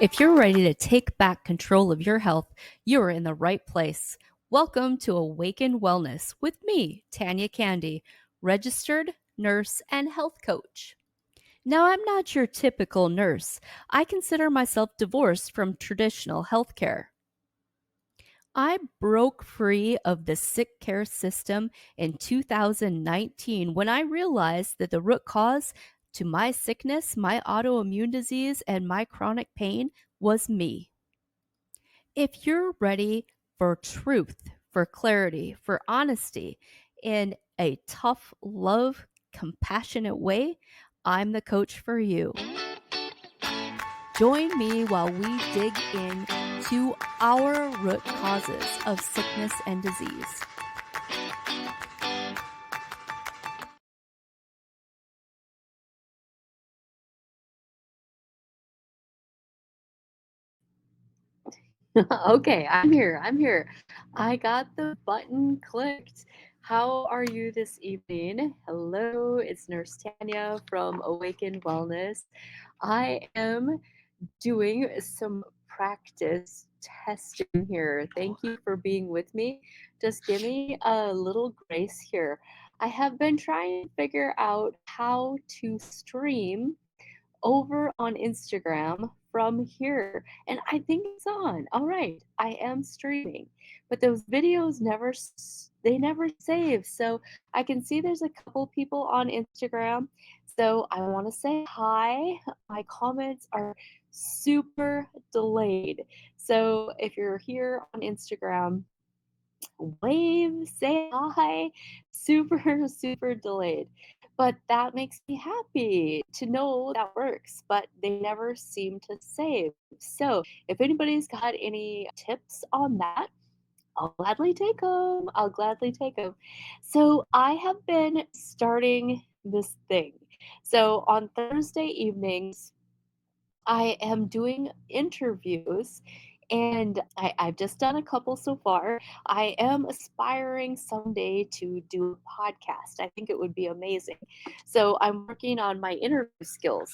If you're ready to take back control of your health, you're in the right place. Welcome to Awaken Wellness with me, Tanya Candee, registered nurse and health coach. Now, I'm not your typical nurse. I consider myself divorced from traditional healthcare. I broke free of the sick care system in 2019 when I realized that the root cause to my sickness, my autoimmune disease, and my chronic pain was me. If you're ready for truth, for clarity, for honesty in a tough, love, compassionate way, I'm the coach for you. Join me while we dig into our root causes of sickness and disease. Okay, I'm here. I'm here. I got the button clicked. How are you this evening? Hello, it's Nurse Tanya from Awaken Wellness. I am doing some practice testing here. Thank you for being with me. Just give me a little grace here. I have been trying to figure out how to stream over on Instagram from here. And I think it's on. All right, I am streaming. But those videos they never save. So I can see there's a couple people on Instagram. So I want to say hi. My comments are super delayed. So if you're here on Instagram, wave, say hi, super, super delayed. But that makes me happy to know that works, but they never seem to save. So if anybody's got any tips on that, I'll gladly take them. I'll gladly take them. So I have been starting this thing. So on Thursday evenings, I am doing interviews and I've just done a couple so far. I am aspiring someday to do a podcast. I think it would be amazing. So I'm working on my interview skills.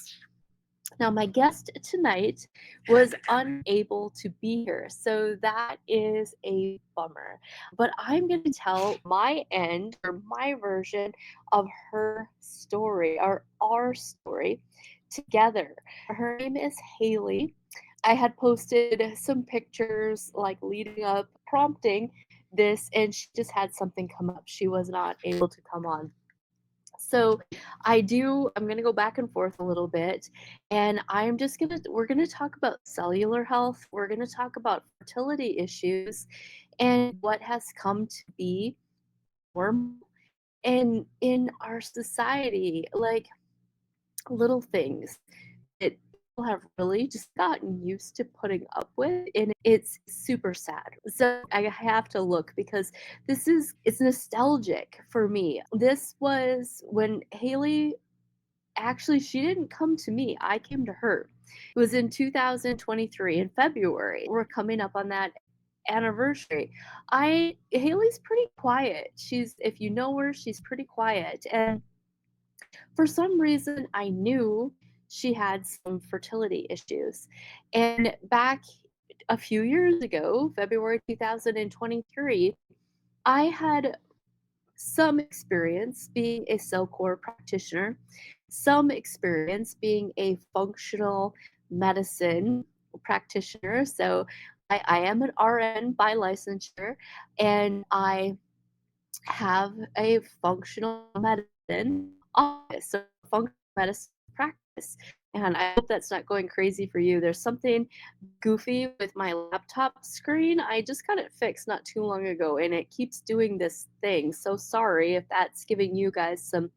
Now, my guest tonight was unable to be here, so that is a bummer. But I'm going to tell my end or my version of her story or our story together. Her name is Haley. I had posted some pictures like leading up, prompting this, and she just had something come up. She was not able to come on. So I'm going to go back and forth a little bit. And we're going to talk about cellular health. We're going to talk about fertility issues and what has come to be normal in our society, like little things that people have really just gotten used to putting up with, and it's super sad. So I have to look because it's nostalgic for me. This was when Haley, actually, she didn't come to me, I came to her. It was in 2023 in February. We're coming up on that anniversary. I Haley's pretty quiet. She's If you know her, she's pretty quiet. And for some reason I knew she had some fertility issues. And back a few years ago, February 2023, I had some experience being a cell core practitioner, some experience being a functional medicine practitioner. So I am an RN by licensure, and I have a functional medicine office, so functional medicine practice. And I hope that's not going crazy for you. There's something goofy with my laptop screen. I just got it fixed not too long ago and it keeps doing this thing. So sorry if that's giving you guys some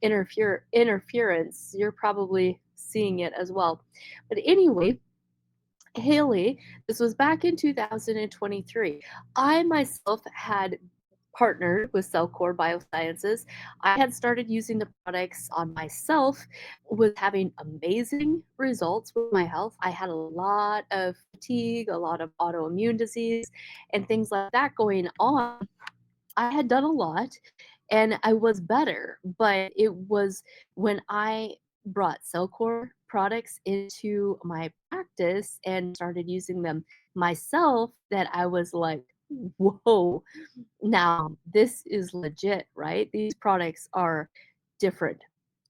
interference. You're probably seeing it as well. But anyway, Haley, this was back in 2023. I myself had partnered with Cellcore Biosciences. I had started using the products on myself, was having amazing results with my health. I had a lot of fatigue, a lot of autoimmune disease, and things like that going on. I had done a lot and I was better, but it was when I brought Cellcore products into my practice and started using them myself that I was like, whoa, now this is legit, right? These products are different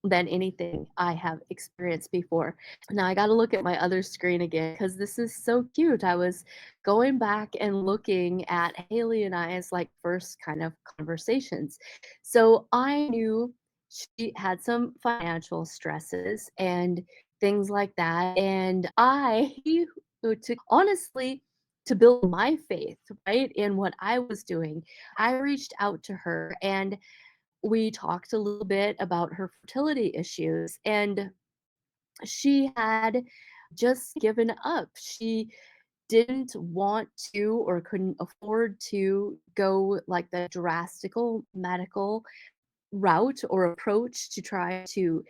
than anything I have experienced before. Now I gotta look at my other screen again because this is so cute. I was going back and looking at Haley and I's like first kind of conversations. So I knew she had some financial stresses and things like that. And I to honestly to build my faith, right, in what I was doing, I reached out to her and we talked a little bit about her fertility issues. And she had just given up. She didn't want to or couldn't afford to go like the drastical medical route or approach to try to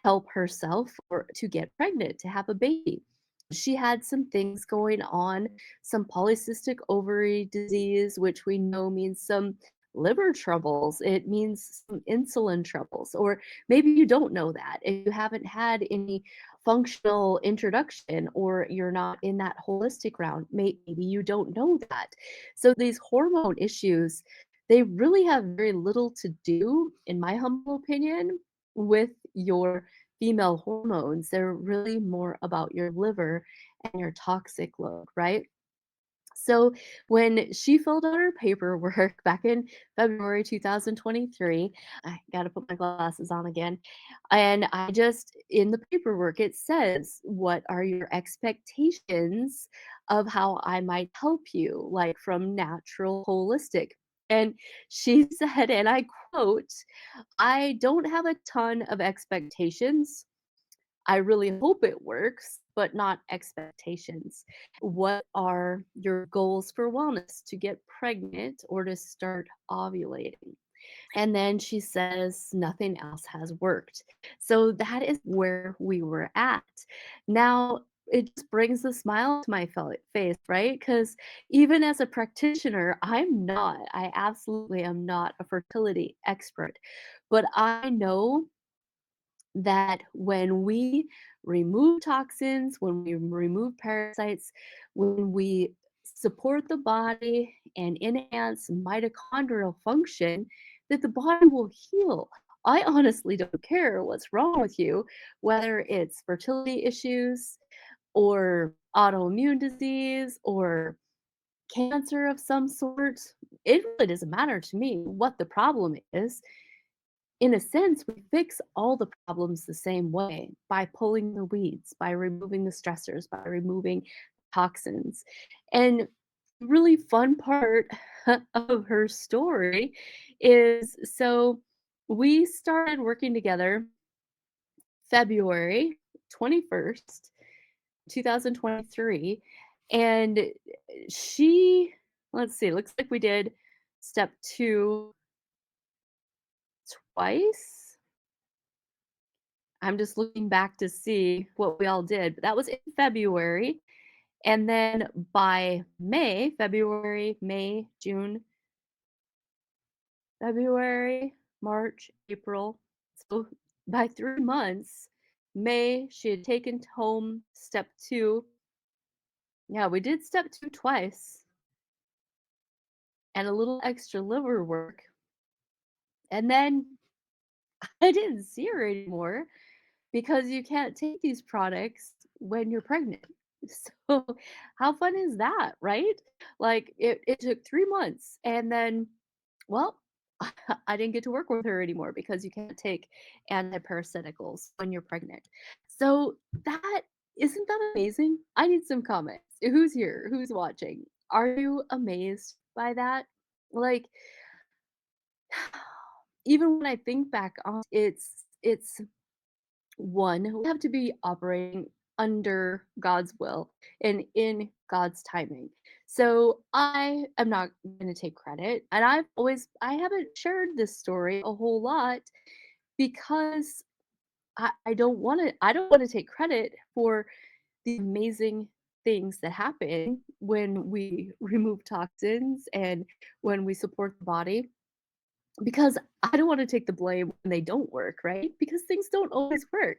help herself or to get pregnant, to have a baby. She had some things going on, some polycystic ovary disease, which we know means some liver troubles. It means some insulin troubles. Or maybe you don't know that. If you haven't had any functional introduction or you're not in that holistic round, maybe you don't know that. So these hormone issues, they really have very little to do, in my humble opinion, with your female hormones. They're really more about your liver and your toxic load, right? So when she filled out her paperwork back in February 2023, I got to put my glasses on again. And I just, in the paperwork, it says, what are your expectations of how I might help you, like from natural, holistic? And she said, and I quote, I don't have a ton of expectations. I really hope it works, but not expectations. What are your goals for wellness? To get pregnant or to start ovulating? And then she says nothing else has worked. So that is where we were at. Now, it just brings a smile to my face, right? Because even as a practitioner, I absolutely am not a fertility expert, but I know that when we remove toxins, when we remove parasites, when we support the body and enhance mitochondrial function, that the body will heal. I honestly don't care what's wrong with you, whether it's fertility issues or autoimmune disease or cancer of some sort. It really doesn't matter to me what the problem is. In a sense, we fix all the problems the same way by pulling the weeds, by removing the stressors, by removing toxins. And really fun part of her story is so we started working together February 21st, 2023. And she, let's see, looks like we did step two twice. I'm just looking back to see what we all did, but that was in February, and then by May, June, February, March, April, so by 3 months, May, she had taken home step 2. Yeah, we did step 2 twice and a little extra liver work, and then I didn't see her anymore because you can't take these products when you're pregnant. So, how fun is that, right? Like, it took 3 months, and then, well, I didn't get to work with her anymore because you can't take antiparasiticals when you're pregnant. So, that isn't that amazing? I need some comments. Who's here? Who's watching? Are you amazed by that? Like, even when I think back on it's one, we have to be operating under God's will and in God's timing. So I am not going to take credit. And I haven't shared this story a whole lot because I don't want to take credit for the amazing things that happen when we remove toxins and when we support the body. because I don't want to take the blame when they don't work, right? Because things don't always work.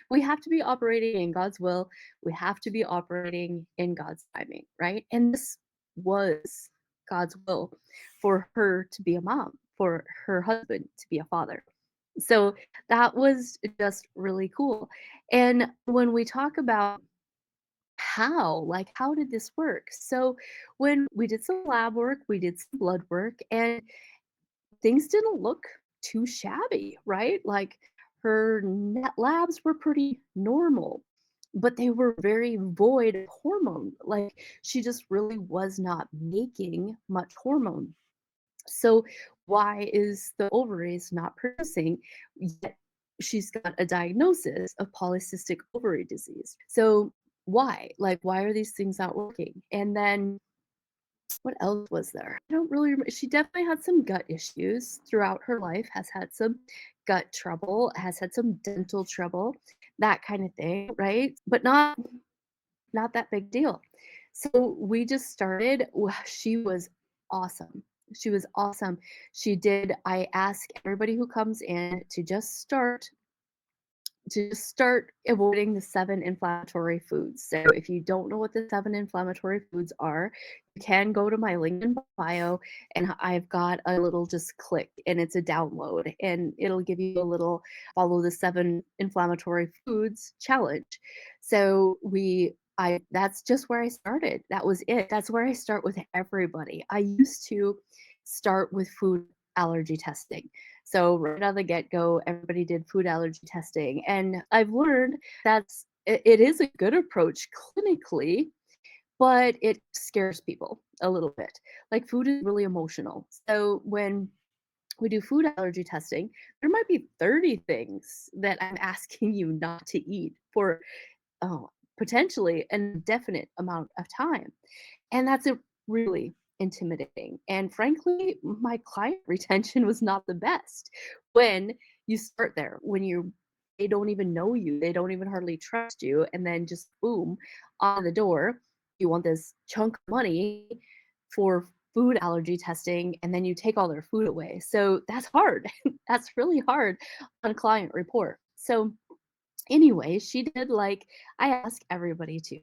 We have to be operating in God's will. We have to be operating in God's timing, right? And this was God's will for her to be a mom, for her husband to be a father. So that was just really cool. And when we talk about how did this work? So when we did some lab work, we did some blood work, and things didn't look too shabby, right? Like her net labs were pretty normal, but they were very void of hormone. Like she just really was not making much hormone. So why is the ovaries not producing yet she's got a diagnosis of polycystic ovary disease? So why? Like why are these things not working? And then what else was there? I don't really remember. She definitely had some gut issues throughout her life, has had some gut trouble, has had some dental trouble, that kind of thing, right? But not that big deal. So we just started. She was awesome. She was awesome. I ask everybody who comes in to start avoiding the 7 inflammatory foods. So if you don't know what the 7 inflammatory foods are, you can go to my link in bio and I've got a little just click and it's a download and it'll give you a little follow the 7 inflammatory foods challenge. So that's just where I started. That was it. That's where I start with everybody. I used to start with food allergy testing. So right out of the get-go, everybody did food allergy testing, and I've learned it is a good approach clinically, but it scares people a little bit. Like food is really emotional. So when we do food allergy testing, there might be 30 things that I'm asking you not to eat for oh, potentially an indefinite amount of time. And that's a really intimidating. And frankly, my client retention was not the best when you start there, when they don't even know you, they don't even hardly trust you, and then just boom, on the door, you want this chunk of money for food allergy testing, and then you take all their food away. So that's hard. That's really hard on client report. So anyway, she did like I ask everybody to,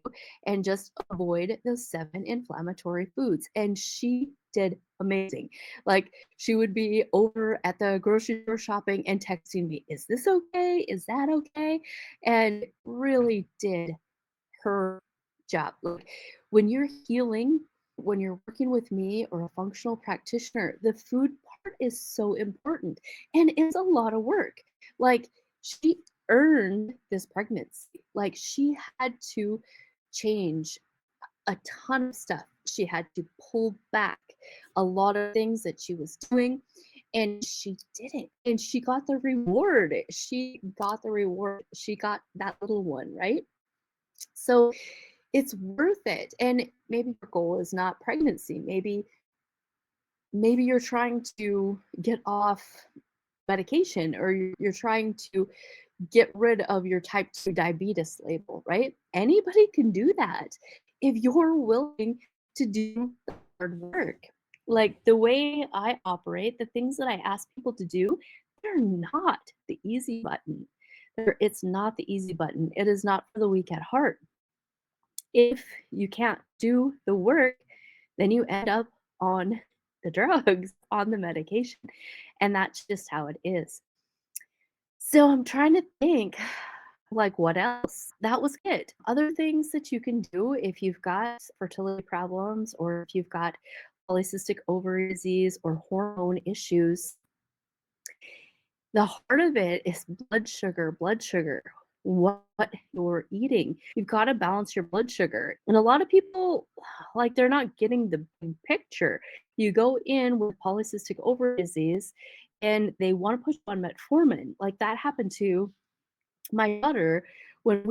and just avoid those 7 inflammatory foods. And she did amazing. Like she would be over at the grocery store shopping and texting me, "Is this okay? Is that okay?" And really did her job. Like when you're healing, when you're working with me or a functional practitioner, the food part is so important and it's a lot of work. Like she earned this pregnancy. Like she had to change a ton of stuff. She had to pull back a lot of things that she was doing and she did it and she got the reward. She got the reward. She got that little one, right? So it's worth it. And maybe your goal is not pregnancy. Maybe you're trying to get off medication or you're trying to get rid of your type 2 diabetes label, right? Anybody can do that if you're willing to do the hard work. Like the way I operate, the things that I ask people to do, they're not the easy button. It's not the easy button. It is not for the weak at heart. If you can't do the work, then you end up on the drugs, on the medication, and that's just how it is. So I'm trying to think, like, what else? That was it. Other things that you can do if you've got fertility problems or if you've got polycystic ovary disease or hormone issues, the heart of it is blood sugar, blood sugar. What you're eating. You've got to balance your blood sugar. And a lot of people, like, they're not getting the big picture. You go in with polycystic ovary disease and they want to push you on metformin. Like, that happened to my daughter when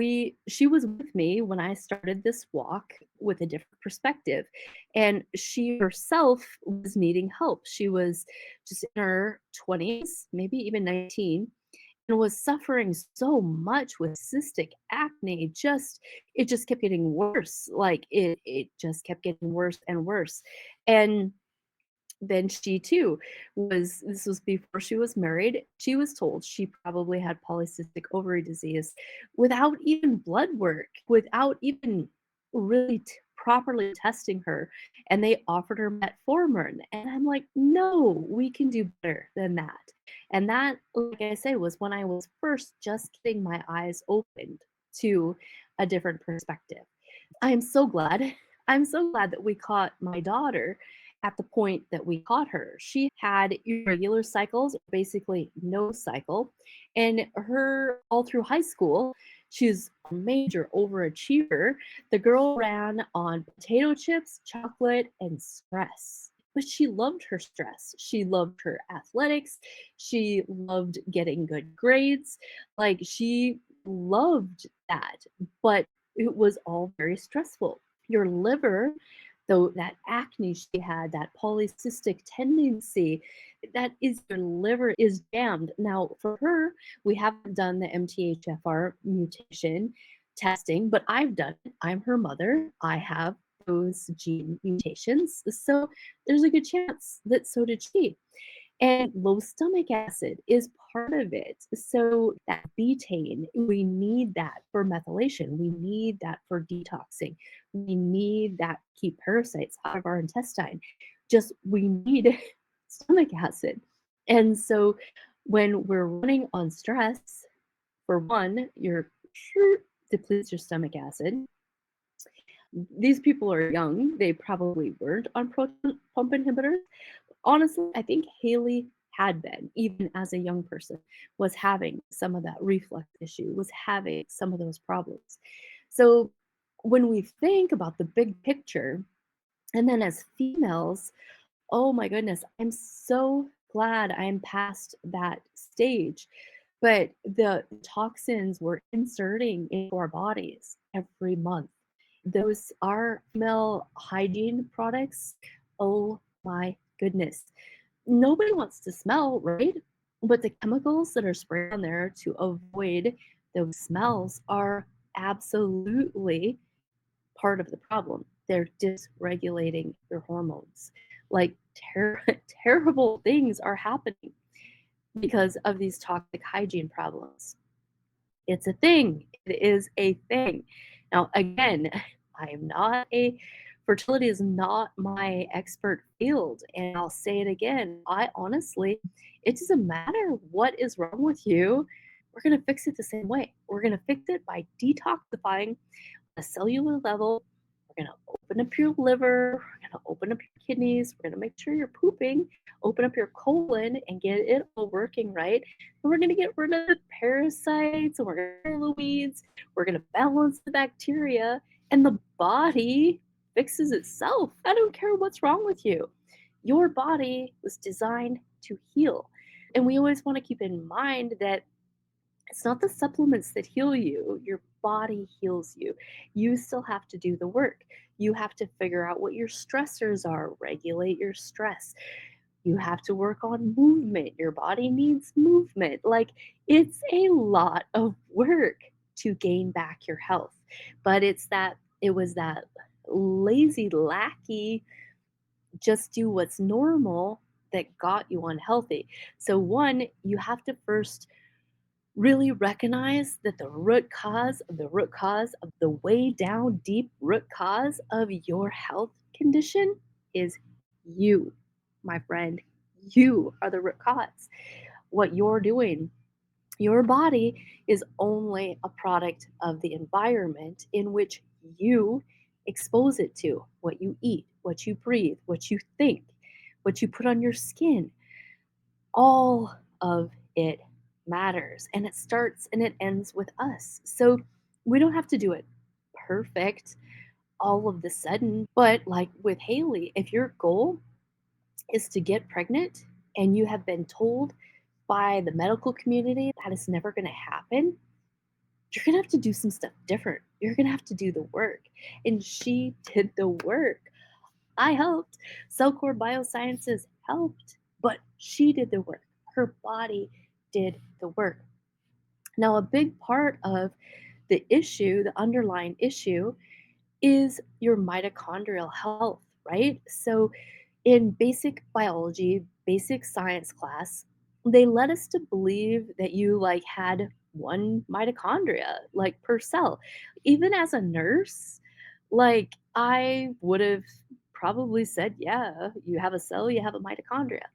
she was with me when I started this walk with a different perspective. And she herself was needing help. She was just in her 20s, maybe even 19, and was suffering so much with cystic acne. It just kept getting worse. Like it just kept getting worse and worse. And then she too this was before she was married. She was told she probably had polycystic ovary disease without even blood work, without even really properly testing her. And they offered her metformin. And I'm like, no, we can do better than that. And that, like I say, was when I was first just getting my eyes opened to a different perspective. I am so glad. I'm so glad that we caught my daughter at the point that we caught her. She had irregular cycles, basically no cycle. And her all through high school, she's a major overachiever. The girl ran on potato chips, chocolate, and stress. But she loved her stress. She loved her athletics. She loved getting good grades. Like she loved that. But it was all very stressful. Your liver, though, that acne she had, that polycystic tendency, that is your liver is jammed. Now, for her, we haven't done the MTHFR mutation testing, but I've done it. I'm her mother. I have those gene mutations. So there's a good chance that so did she. And low stomach acid is part of it. So that betaine, we need that for methylation. We need that for detoxing. We need that to keep parasites out of our intestine. Just we need stomach acid. And so when we're running on stress, for one, your depletes your stomach acid. These people are young. They probably weren't on proton pump inhibitors. Honestly, I think Haley had been, even as a young person, was having some of that reflux issue, was having some of those problems. So when we think about the big picture, and then as females, oh my goodness, I'm so glad I'm past that stage. But the toxins we're inserting into our bodies every month, those are female hygiene products. Oh my goodness. Nobody wants to smell, right? But the chemicals that are sprayed on there to avoid those smells are absolutely part of the problem. They're dysregulating your hormones. Like terrible things are happening because of these toxic hygiene problems. It's a thing. It is a thing. Now, again, I am not a fertility is not my expert field. And I'll say it again. I honestly, it doesn't matter what is wrong with you. We're going to fix it the same way. We're going to fix it by detoxifying a cellular level. We're going to open up your liver. We're going to open up your kidneys. We're going to make sure you're pooping, open up your colon and get it all working right. And we're going to get rid of the parasites and we're going to kill the weeds. We're going to balance the bacteria and the body fixes itself. I don't care what's wrong with you. Your body was designed to heal. And we always want to keep in mind that it's not the supplements that heal you. Your body heals you. You still have to do the work. You have to figure out what your stressors are, regulate your stress. You have to work on movement. Your body needs movement. Like it's a lot of work to gain back your health. But it was that lazy, lackey, just do what's normal that got you unhealthy. So, one, you have to first really recognize that the root cause of the way down deep root cause of your health condition is you, my friend. You are the root cause. What you're doing, your body is only a product of the environment in which you expose it to, what you eat, what you breathe, what you think, what you put on your skin, all of it matters and it starts and it ends with us. So we don't have to do it perfect all of the sudden. But like with Haley, if your goal is to get pregnant and you have been told by the medical community that is never going to happen, you're going to have to do some stuff different. You're going to have to do the work. And she did the work. I helped. Cellcore Biosciences helped, but she did the work. Her body did the work. Now, a big part of the issue, the underlying issue, is your mitochondrial health, right? So In basic biology, basic science class, they led us to believe that you like had one mitochondria like per cell. Even as a nurse, like I would have probably said, yeah, you have a cell, you have a mitochondria.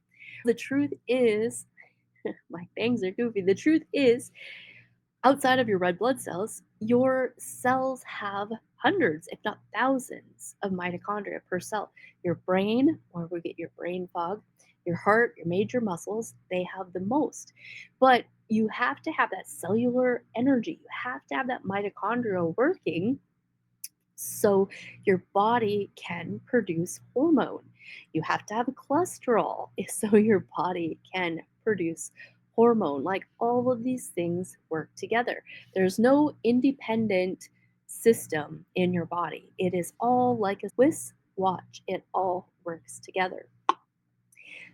The truth is, my bangs are goofy. The truth is, outside of your red blood cells, your cells have hundreds, if not thousands, of mitochondria per cell. Your brain, where we get your brain fog, your heart, your major muscles, they have the most. But you have to have that cellular energy. You have to have that mitochondria working so your body can produce hormone. You have to have cholesterol so your body can produce hormone. Like all of these things work together. There's no independent system in your body. It is all like a Swiss watch. It all works together.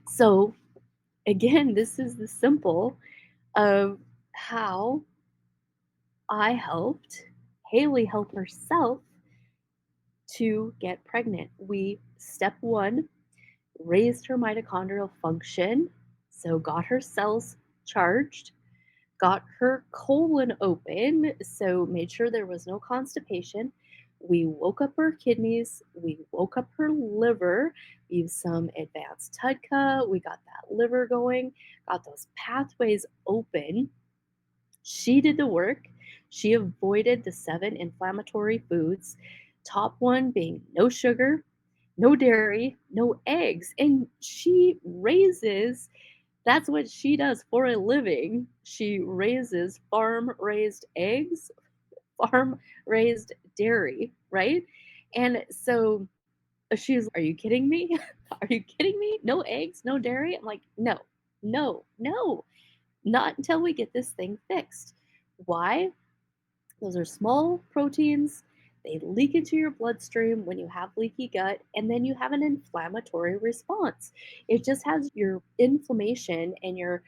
So again, this is the simple of how I helped Haley help herself to get pregnant. We, step one, raised her mitochondrial function, so got her cells charged, got her colon open, so made sure there was no constipation. We woke up her kidneys, we woke up her liver, used some advanced TUDCA, we got that liver going, got those pathways open. She did the work. She avoided the 7 inflammatory foods, top one being no sugar, no dairy, no eggs. And she raises, that's what she does for a living. She raises farm raised eggs, farm raised dairy, right? And so she's, are you kidding me? Are you kidding me? No eggs, no dairy? I'm like, no, no, no, not until we get this thing fixed. Why? Those are small proteins. They leak into your bloodstream when you have leaky gut, and then you have an inflammatory response. It just has your inflammation and your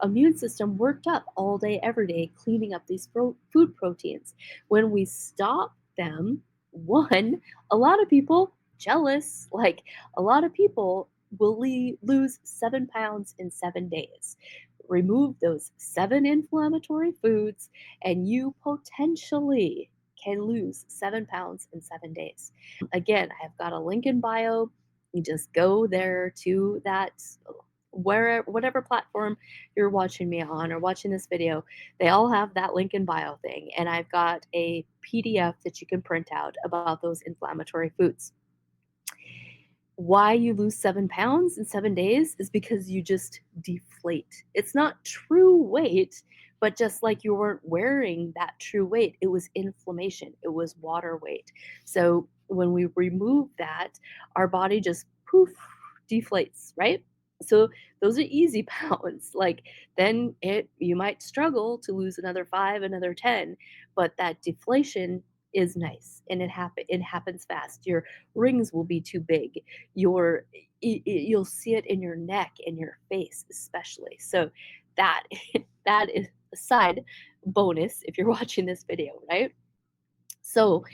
immune system worked up all day, every day, cleaning up these food proteins. When we stop them, one, a lot of people jealous, like a lot of people will lose 7 pounds in 7 days. Remove those 7 inflammatory foods, and you potentially can lose 7 pounds in 7 days. Again, I've got a link in bio. You just go there to that where whatever platform you're watching me on or watching this video, they all have that link in bio thing. And I've got a PDF that you can print out about those inflammatory foods. Why you lose 7 pounds in 7 days is because you just deflate. It's not true weight, but just like you weren't wearing that true weight, it was inflammation, it was water weight. So when we remove that, our body just poof deflates, right? So those are easy pounds. Like then it you might struggle to lose another 5, another 10, but that deflation is nice and it happens fast. Your rings will be too big. You'll see it in your neck and your face especially. So that that is a side bonus if you're watching this video, right? So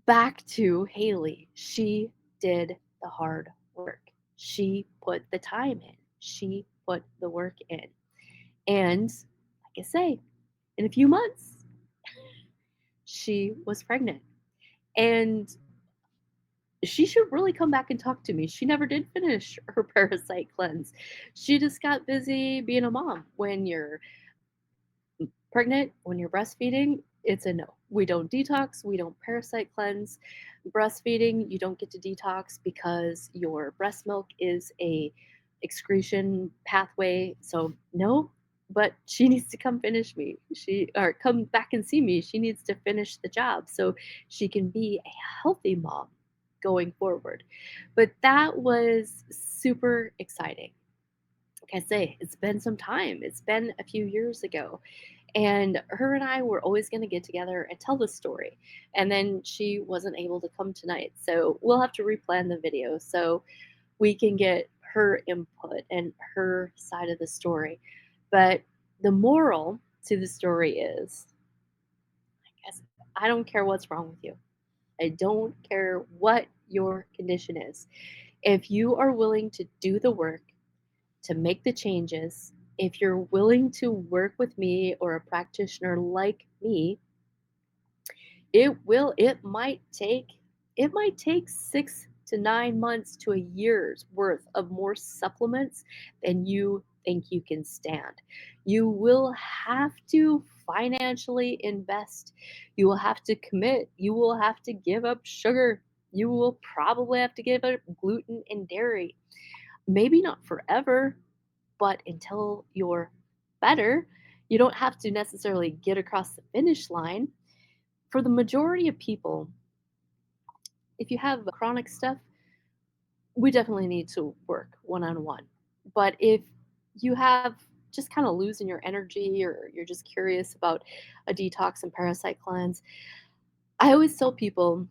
back to Haley. She did the hard work. She put the time in. She put the work in. And like I say, in a few months, she was pregnant. And she should really come back and talk to me. She never did finish her parasite cleanse. She just got busy being a mom. When you're pregnant, when you're breastfeeding, it's a no. We don't detox, we don't parasite cleanse. Breastfeeding, you don't get to detox because your breast milk is a excretion pathway. So no, but she needs to come finish me. She or come back and see me. She needs to finish the job so she can be a healthy mom going forward. But that was super exciting. Like I say, it's been some time. It's been a few years ago. And her and I were always going to get together and tell the story. And then she wasn't able to come tonight. So we'll have to replan the video so we can get her input and her side of the story. But the moral to the story is, I guess, I don't care what's wrong with you. I don't care what your condition is. If you are willing to do the work, to make the changes, if you're willing to work with me or a practitioner like me, it might take 6 to 9 months to a year's worth of more supplements than you think you can stand. You will have to financially invest. You will have to commit. You will have to give up sugar. You will probably have to give up gluten and dairy. Maybe not forever, but until you're better. You don't have to necessarily get across the finish line. For the majority of people, if you have chronic stuff, we definitely need to work one on one. But if you have just kind of losing your energy or you're just curious about a detox and parasite cleanse, I always tell people,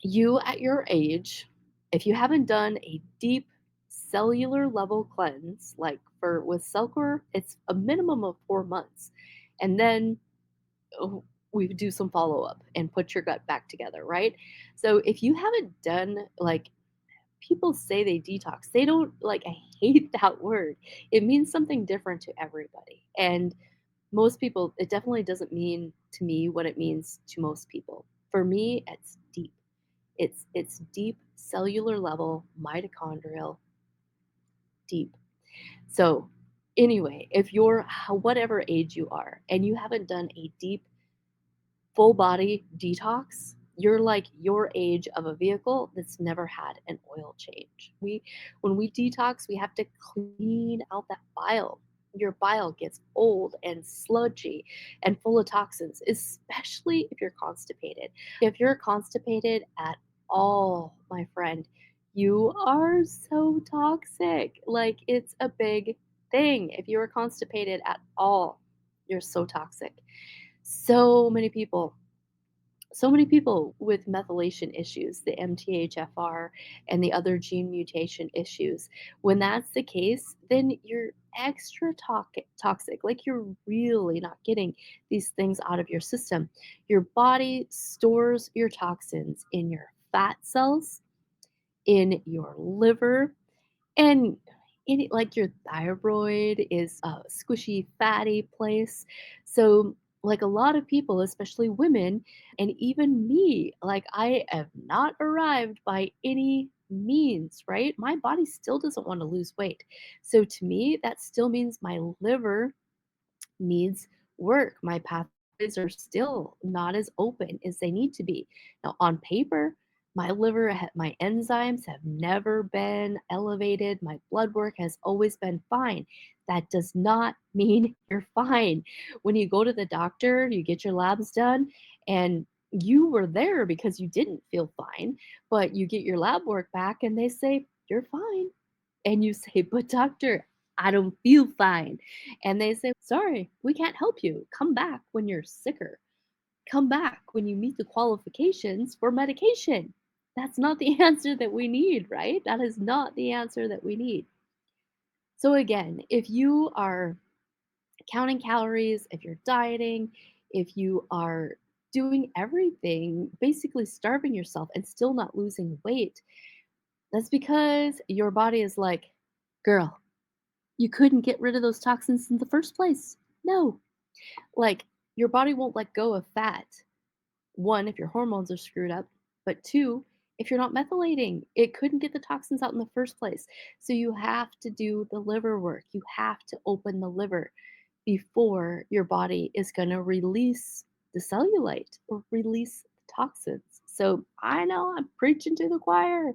you at your age, if you haven't done a deep cellular level cleanse, like for with Celcor, it's a minimum of 4 months. And then oh, we do some follow up and put your gut back together, right? So if you haven't done like people say they detox, they don't like, I hate that word. It means something different to everybody. And most people, it definitely doesn't mean to me what it means to most people. For me, it's deep. It's deep cellular level mitochondrial deep. So anyway, if you're whatever age you are and you haven't done a deep full body detox, you're like your age of a vehicle that's never had an oil change. When we detox, we have to clean out that bile. Your bile gets old and sludgy and full of toxins, especially if you're constipated. If you're constipated at all, my friend, you are so toxic. Like it's a big thing. If you're constipated at all, you're so toxic. So many people with methylation issues, the MTHFR and the other gene mutation issues. When that's the case, then you're extra toxic. Like you're really not getting these things out of your system. Your body stores your toxins in your fat cells, in your liver, and like your thyroid is a squishy, fatty place. So, like a lot of people, especially women, and even me, like I have not arrived by any means, right? My body still doesn't want to lose weight. So, to me, that still means my liver needs work. My pathways are still not as open as they need to be. Now, on paper, my enzymes have never been elevated. My blood work has always been fine. That does not mean you're fine. When you go to the doctor, you get your labs done, and you were there because you didn't feel fine, but you get your lab work back and they say, you're fine. And you say, but doctor, I don't feel fine. And they say, sorry, we can't help you. Come back when you're sicker. Come back when you meet the qualifications for medication. That's not the answer that we need, right? That is not the answer that we need. So, again, if you are counting calories, if you're dieting, if you are doing everything, basically starving yourself and still not losing weight, that's because your body is like, girl, you couldn't get rid of those toxins in the first place. No. Like, your body won't let go of fat. One, if your hormones are screwed up, but two, if you're not methylating, it couldn't get the toxins out in the first place. So you have to do the liver work. You have to open the liver before your body is going to release the cellulite or release the toxins. So I know I'm preaching to the choir.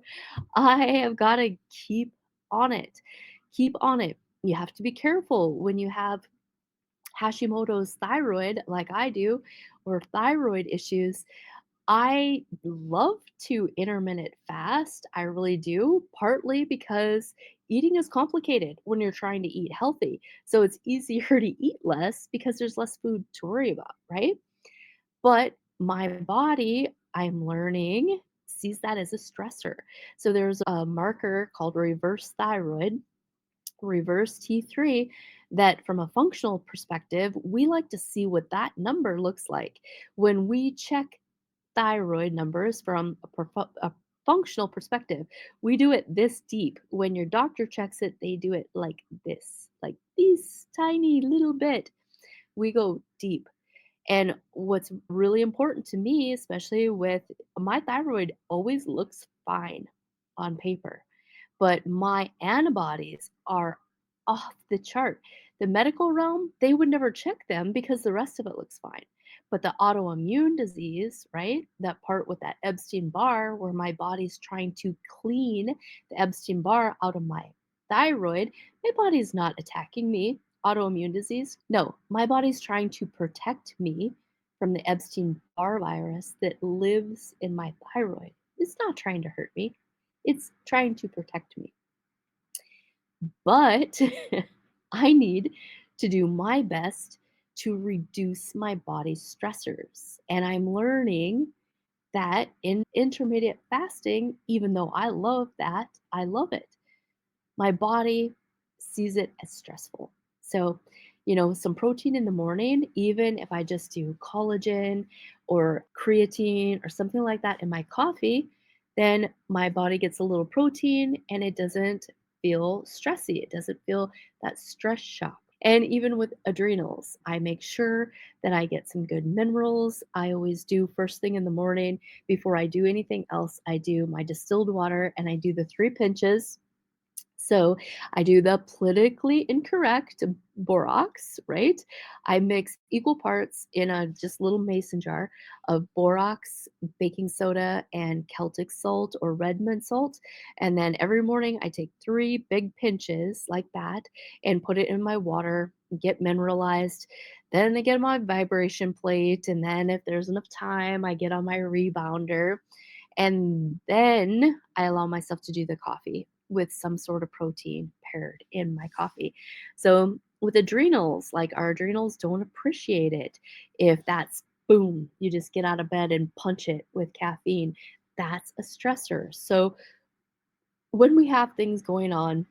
I have got to keep on it. Keep on it. You have to be careful when you have Hashimoto's thyroid, like I do, or thyroid issues. I love to intermittent fast. I really do, partly because eating is complicated when you're trying to eat healthy. So it's easier to eat less because there's less food to worry about, right? But my body, I'm learning, sees that as a stressor. So there's a marker called reverse thyroid, reverse T3, that from a functional perspective, we like to see what that number looks like. When we check thyroid numbers from functional perspective, we do it this deep. When your doctor checks it, they do it like this, like this tiny little bit. We go deep. And what's really important to me, especially with my thyroid, always looks fine on paper, but my antibodies are off the chart. The medical realm, they would never check them because the rest of it looks fine. But the autoimmune disease, right? That part with that Epstein Barr, where my body's trying to clean the Epstein Barr out of my thyroid, my body's not attacking me. Autoimmune disease? No, my body's trying to protect me from the Epstein Barr virus that lives in my thyroid. It's not trying to hurt me, it's trying to protect me. But I need to do my best to reduce my body's stressors. And I'm learning that in intermittent fasting, even though I love that, I love it, my body sees it as stressful. So, some protein in the morning, even if I just do collagen or creatine or something like that in my coffee, then my body gets a little protein and it doesn't feel stressy. It doesn't feel that stress shock. And even with adrenals, I make sure that I get some good minerals. I always do first thing in the morning before I do anything else. I do my distilled water and I do the 3 pinches. So I do the politically incorrect borax, right? I mix equal parts in a just little mason jar of borax, baking soda, and Celtic salt or red mint salt. And then every morning I take 3 big pinches like that and put it in my water, get mineralized. Then I get my vibration plate. And then if there's enough time, I get on my rebounder. And then I allow myself to do the coffee with some sort of protein paired in my coffee. So with adrenals, like our adrenals don't appreciate it if that's boom, you just get out of bed and punch it with caffeine. That's a stressor. So when we have things going on,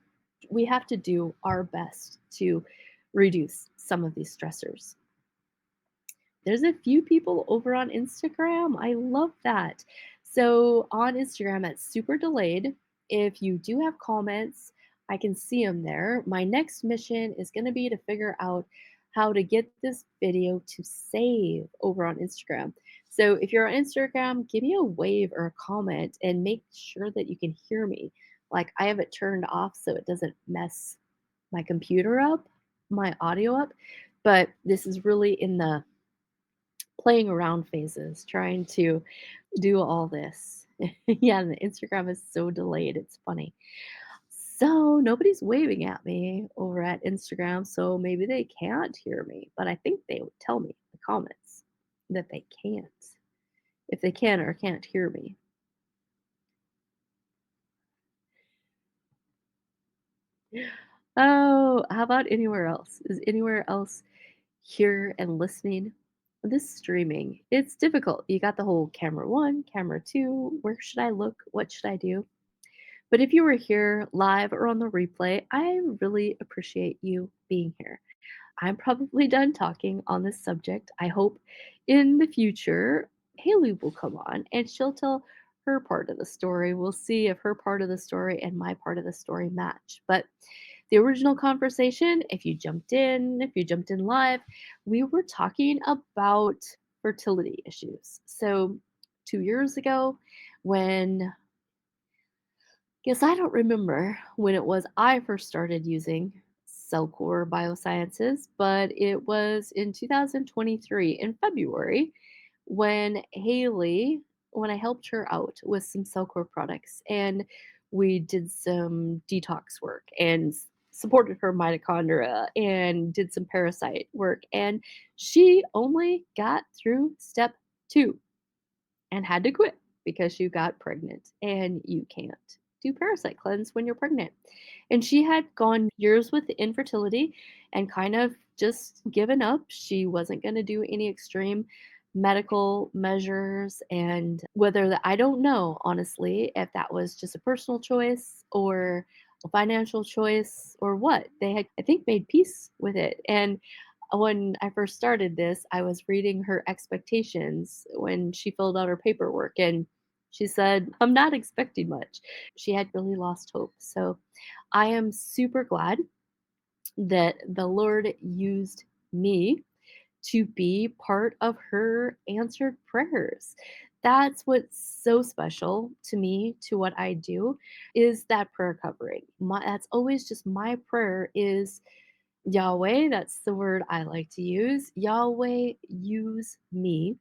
we have to do our best to reduce some of these stressors. There's a few people over on Instagram. I love that. So on Instagram, it's super delayed. If you do have comments, I can see them there. My next mission is going to be to figure out how to get this video to save over on Instagram. So if you're on Instagram, give me a wave or a comment and make sure that you can hear me. Like I have it turned off so it doesn't mess my computer up, my audio up. But this is really in the playing around phases, trying to do all this. Yeah, and the Instagram is so delayed. It's funny. So nobody's waving at me over at Instagram, so maybe they can't hear me. But I think they would tell me in the comments that they can't, if they can or can't hear me. Oh, how about anywhere else? Is anywhere else here and listening? This streaming, it's difficult. You got the whole camera one, camera two. Where should I look? What should I do? But if you were here live or on the replay, I really appreciate you being here. I'm probably done talking on this subject. I hope in the future, Haley will come on and she'll tell her part of the story. We'll see if her part of the story and my part of the story match. But the original conversation, if you jumped in live, we were talking about fertility issues. So 2 years ago, when Guess I don't remember when it was I first started using Cellcore Biosciences, but it was in 2023 in February when I helped her out with some Cellcore products and we did some detox work and supported her mitochondria and did some parasite work. And she only got through step 2 and had to quit because she got pregnant and you can't do parasite cleanse when you're pregnant. And she had gone years with infertility and kind of just given up. She wasn't going to do any extreme medical measures and I don't know honestly if that was just a personal choice or a financial choice or what. They had I think made peace with it. And when I first started this, I was reading her expectations when she filled out her paperwork, and She said, I'm not expecting much. She had really lost hope. So I am super glad that the Lord used me to be part of her answered prayers. That's what's so special to me, to what I do, is that prayer covering. That's always just my prayer is Yahweh, that's the word I like to use. Yahweh, use me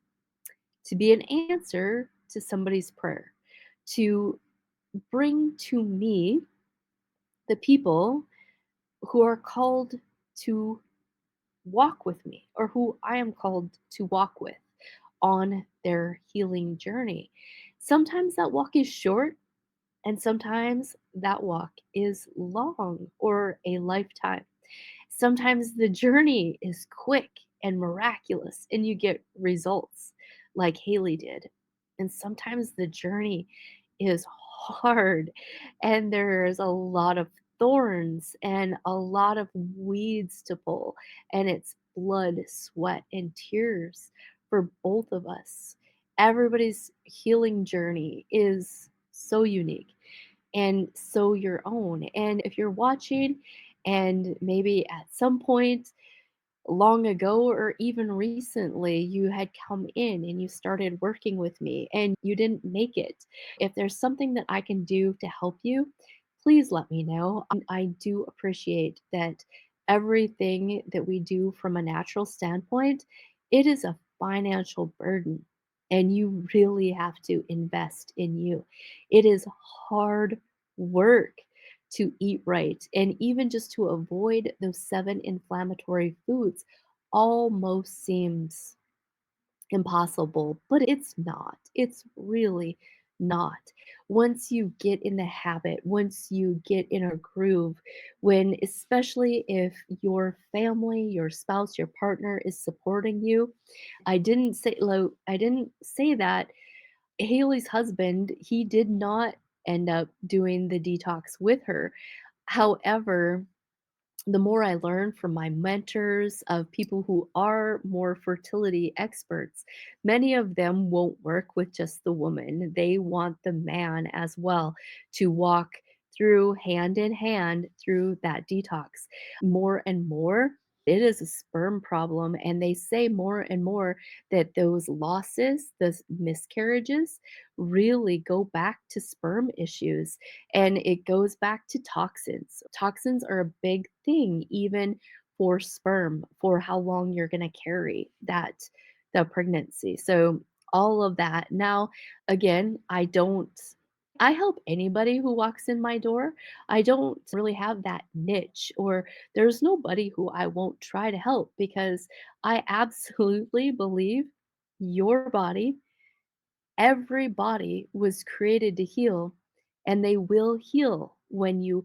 to be an answer to somebody's prayer, to bring to me the people who are called to walk with me or who I am called to walk with on their healing journey. Sometimes that walk is short, and sometimes that walk is long or a lifetime. Sometimes the journey is quick and miraculous, and you get results like Haley did. And sometimes the journey is hard, and there's a lot of thorns and a lot of weeds to pull, and it's blood, sweat, and tears for both of us. Everybody's healing journey is so unique and so your own. And if you're watching and maybe at some point long ago or even recently you had come in and you started working with me and you didn't make it, if there's something that I can do to help you, please let me know. I do appreciate that everything that we do from a natural standpoint, it is a financial burden and you really have to invest in you. It is hard work to eat right and even just to avoid those 7 inflammatory foods almost seems impossible, but it's not. It's really not. Once you get in the habit, once you get in a groove, when especially if your family, your spouse, your partner is supporting you. I didn't say that Haley's husband, he did not end up doing the detox with her. However, the more I learn from my mentors of people who are more fertility experts, many of them won't work with just the woman. They want the man as well to walk through hand in hand through that detox. More and more, it is a sperm problem. And they say more and more that those losses, those miscarriages, really go back to sperm issues and it goes back to toxins. Toxins are a big thing, even for sperm, for how long you're going to carry the pregnancy. So, all of that. Now, again, I help anybody who walks in my door. I don't really have that niche, or there's nobody who I won't try to help because I absolutely believe your body, every body was created to heal, and they will heal when you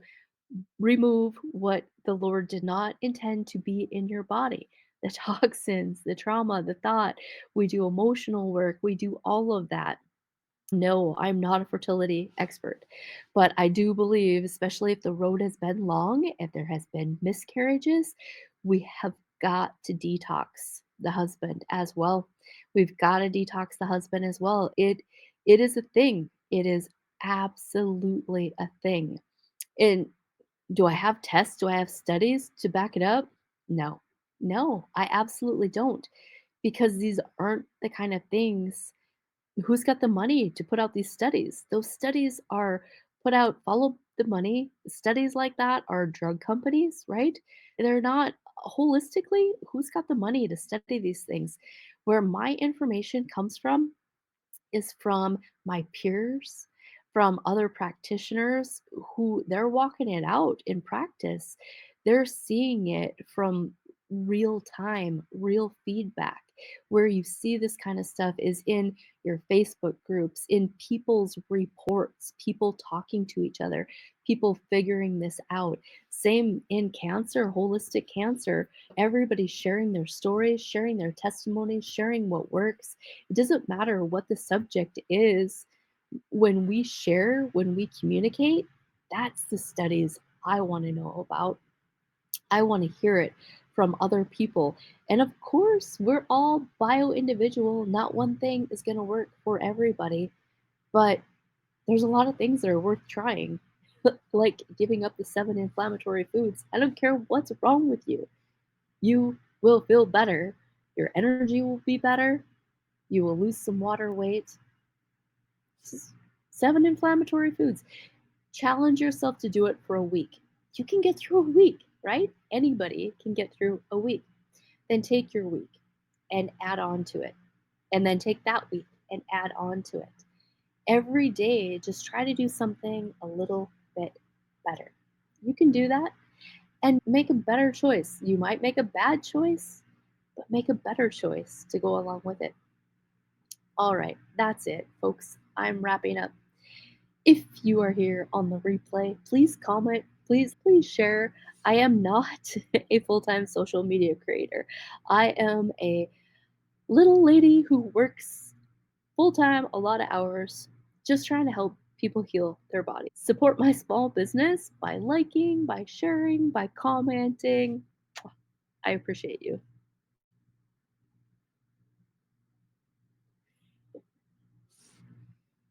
remove what the Lord did not intend to be in your body. The toxins, the trauma, the thought. We do emotional work, we do all of that. No, I'm not a fertility expert, but I do believe, especially if the road has been long, if there has been miscarriages, we have got to detox the husband as well. We've got to detox the husband as well. It is a thing. It is absolutely a thing. And do I have tests? Do I have studies to back it up? No. No, I absolutely don't, because these aren't the kind of things. Who's got the money to put out these studies? Those studies are put out, follow the money. Studies like that are drug companies, right? They're not holistically, who's got the money to study these things? Where my information comes from is from my peers, from other practitioners who they're walking it out in practice. They're seeing it from real time, real feedback. Where you see this kind of stuff is in your Facebook groups, in people's reports, people talking to each other, people figuring this out. Same in cancer, holistic cancer. Everybody's sharing their stories, sharing their testimonies, sharing what works. It doesn't matter what the subject is. When we share, when we communicate, that's the studies I want to know about. I want to hear it from other people. And of course, we're all bio individual. Not one thing is going to work for everybody. But there's a lot of things that are worth trying, like giving up the 7 inflammatory foods. I don't care what's wrong with you. You will feel better. Your energy will be better. You will lose some water weight. Just 7 inflammatory foods. Challenge yourself to do it for a week. You can get through a week, right? Anybody can get through a week. Then take your week and add on to it. And then take that week and add on to it. Every day, just try to do something a little bit better. You can do that and make a better choice. You might make a bad choice, but make a better choice to go along with it. All right, that's it, folks. I'm wrapping up. If you are here on the replay, please comment, please share. I am not a full time social media creator. I am a little lady who works full time, a lot of hours, just trying to help people heal their bodies. Support my small business by liking, by sharing, by commenting. I appreciate you.